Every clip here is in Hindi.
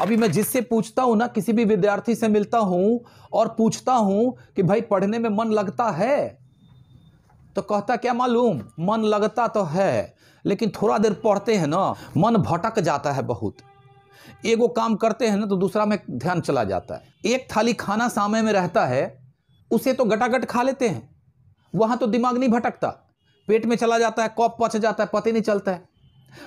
अभी मैं जिससे पूछता हूं ना, किसी भी विद्यार्थी से मिलता हूं और पूछता हूं कि भाई पढ़ने में मन लगता है, तो कहता क्या मालूम, मन लगता तो है लेकिन थोड़ा देर पढ़ते हैं ना मन भटक जाता है बहुत। एगो काम करते हैं ना तो दूसरा में ध्यान चला जाता है। एक थाली खाना सामने में रहता है, उसे तो गटागट खा लेते हैं, वहां तो दिमाग नहीं भटकता, पेट में चला जाता है, कब पच जाता है पता ही नहीं चलता है।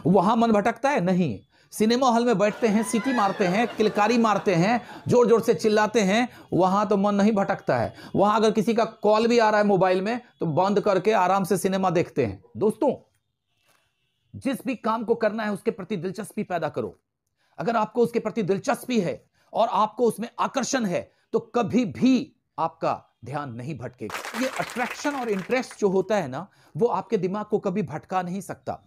वहां मन भटकता है नहीं। सिनेमा हॉल में बैठते हैं, सीटी मारते हैं, किलकारी मारते हैं, जोर जोर से चिल्लाते हैं, वहां तो मन नहीं भटकता है। वहां अगर किसी का कॉल भी आ रहा है मोबाइल में तो बंद करके आराम से सिनेमा देखते हैं। दोस्तों, जिस भी काम को करना है उसके प्रति दिलचस्पी पैदा करो। अगर आपको उसके प्रति दिलचस्पी है और आपको उसमें आकर्षण है तो कभी भी आपका ध्यान नहीं भटकेगा। ये अट्रैक्शन और इंटरेस्ट जो होता है ना, वो आपके दिमाग को कभी भटका नहीं सकता।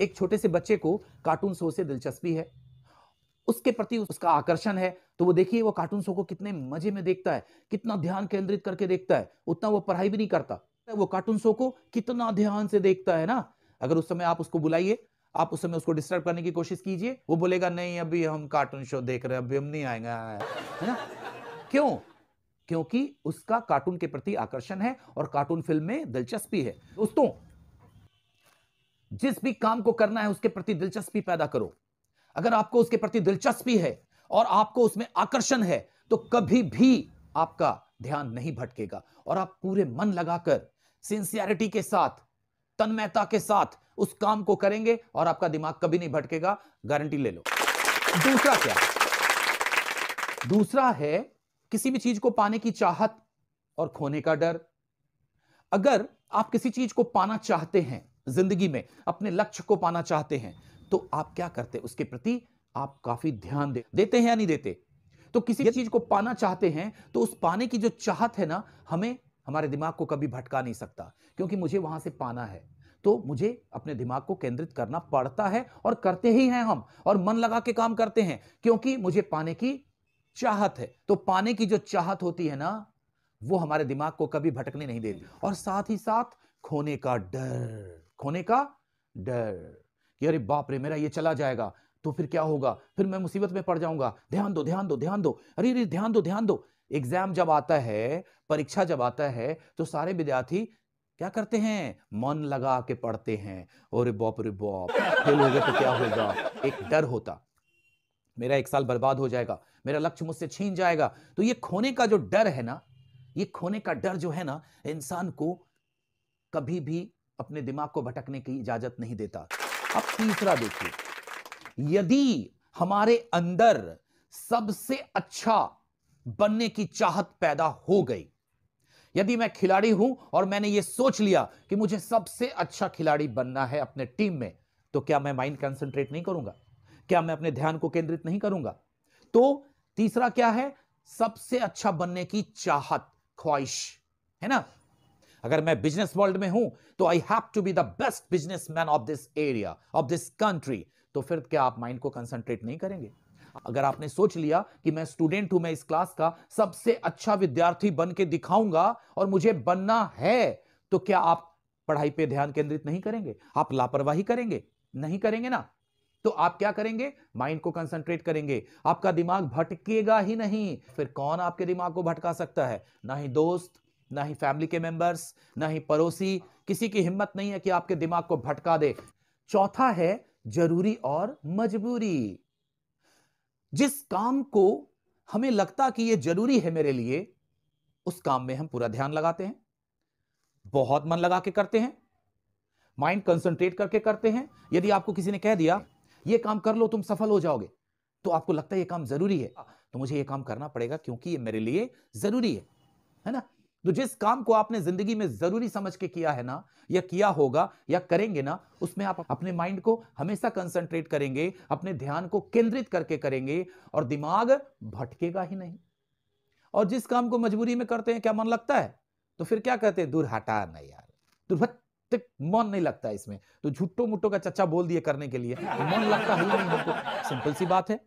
एक छोटे से बच्चे को कार्टून शो से दिलचस्पी है, उसके प्रति उसका आकर्षण है, तो वो देखिए वो कार्टून शो को कितने मजे में देखता है, कितना ध्यान केंद्रित करके देखता है, उतना वो पढ़ाई भी नहीं करता, वो कार्टून शो को कितना ध्यान से देखता है ना। अगर उस समय आप उसको बुलाइए, आप उस समय उसको डिस्टर्ब करने की कोशिश कीजिए, वो बोलेगा नहीं अभी हम कार्टून शो देख रहे हैं, अभी हम नहीं आएंगे, है ना। क्यों? क्योंकि उसका कार्टून के प्रति आकर्षण है और कार्टून फिल्म में दिलचस्पी है। दोस्तों, जिस भी काम को करना है उसके प्रति दिलचस्पी पैदा करो। अगर आपको उसके प्रति दिलचस्पी है और आपको उसमें आकर्षण है तो कभी भी आपका ध्यान नहीं भटकेगा और आप पूरे मन लगाकर सिंसियरिटी के साथ, तन्मयता के साथ उस काम को करेंगे और आपका दिमाग कभी नहीं भटकेगा, गारंटी ले लो। दूसरा क्या? दूसरा है किसी भी चीज को पाने की चाहत और खोने का डर। अगर आप किसी चीज को पाना चाहते हैं, जिंदगी में अपने लक्ष्य को पाना चाहते हैं, तो आप क्या करते हैं? उसके प्रति आप काफी ध्यान देते हैं या नहीं देते? तो किसी चीज को पाना चाहते हैं तो उस पाने की जो चाहत है ना, हमें हमारे दिमाग को कभी भटका नहीं सकता, क्योंकि मुझे वहां से पाना है तो मुझे अपने दिमाग को केंद्रित करना पड़ता है और करते ही हैं हम, और मन लगा के काम करते हैं क्योंकि मुझे पाने की चाहत है। तो पाने की जो चाहत होती है ना, वो हमारे दिमाग को कभी भटकने नहीं देती। और साथ ही साथ खोने का डर, खोने का डर कि अरे बाप रे मेरा ये चला जाएगा तो फिर क्या होगा, फिर मैं मुसीबत में पड़ जाऊंगा, ध्यान दो ध्यान दो ध्यान दो, अरे ध्यान दो ध्यान दो। एग्जाम जब आता है, परीक्षा जब आता है तो सारे विद्यार्थी क्या करते हैं? मन लगा के पढ़ते हैं। अरे बाप रे बाप, फेल हो गए तो क्या होगा, एक डर होता, मेरा एक साल बर्बाद हो जाएगा, मेरा लक्ष्य मुझसे छीन जाएगा। तो ये खोने का जो डर है ना, ये खोने का डर जो है ना, इंसान को कभी भी अपने दिमाग को भटकने की इजाजत नहीं देता। अब तीसरा देखिए, यदि हमारे अंदर सबसे अच्छा बनने की चाहत पैदा हो गई, यदि मैं खिलाड़ी हूं और मैंने यह सोच लिया कि मुझे सबसे अच्छा खिलाड़ी बनना है अपने टीम में, तो क्या मैं माइंड कंसंट्रेट नहीं करूंगा? क्या मैं अपने ध्यान को केंद्रित नहीं करूंगा? तो तीसरा क्या है? सबसे अच्छा बनने की चाहत, ख्वाहिश, है ना। अगर मैं बिजनेस वर्ल्ड में हूं तो I have to be the best businessman of this area, of this country, तो फिर क्या आप माइंड को कंसंट्रेट नहीं करेंगे? अगर आपने सोच लिया कि मैं स्टूडेंट हूं, मैं इस क्लास का सबसे अच्छा विद्यार्थी बन के दिखाऊंगा और मुझे बनना है, तो क्या आप पढ़ाई पे ध्यान केंद्रित नहीं करेंगे? आप लापरवाही करेंगे? नहीं करेंगे ना। तो आप क्या करेंगे? माइंड को कंसंट्रेट करेंगे, आपका दिमाग भटकेगा ही नहीं। फिर कौन आपके दिमाग को भटका सकता है? ना ही दोस्त, ना ही फैमिली के मेंबर्स, ना ही पड़ोसी, किसी की हिम्मत नहीं है कि आपके दिमाग को भटका दे। चौथा है जरूरी और मजबूरी। जिस काम को हमें लगता कि यह जरूरी है मेरे लिए, उस काम में हम पूरा ध्यान लगाते हैं, बहुत मन लगा के करते हैं, माइंड कंसंट्रेट करके करते हैं। यदि आपको किसी ने कह दिया यह काम कर लो तुम सफल हो जाओगे, तो आपको लगता है यह काम जरूरी है, तो मुझे यह काम करना पड़ेगा क्योंकि यह मेरे लिए जरूरी है ना। तो जिस काम को आपने जिंदगी में जरूरी समझ के किया है ना, या किया होगा या करेंगे ना, उसमें आप अपने माइंड को हमेशा कंसंट्रेट करेंगे, अपने ध्यान को केंद्रित करके करेंगे और दिमाग भटकेगा ही नहीं। और जिस काम को मजबूरी में करते हैं, क्या मन लगता है, तो फिर क्या कहते हैं? दूर हटा नहीं यार, दूर भट, मन नहीं लगता इसमें, तो झुट्टो मुट्टो का चच्चा बोल दिए करने के लिए, तो मन लगता ही नहीं हमको। सिंपल सी बात है।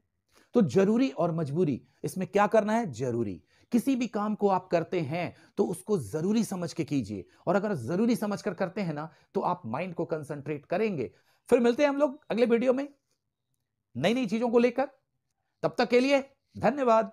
तो जरूरी और मजबूरी, इसमें क्या करना है? जरूरी। किसी भी काम को आप करते हैं तो उसको जरूरी समझ के कीजिए, और अगर जरूरी समझकर करते हैं ना, तो आप माइंड को कंसंट्रेट करेंगे। फिर मिलते हैं हम लोग अगले वीडियो में नई नई चीजों को लेकर। तब तक के लिए धन्यवाद।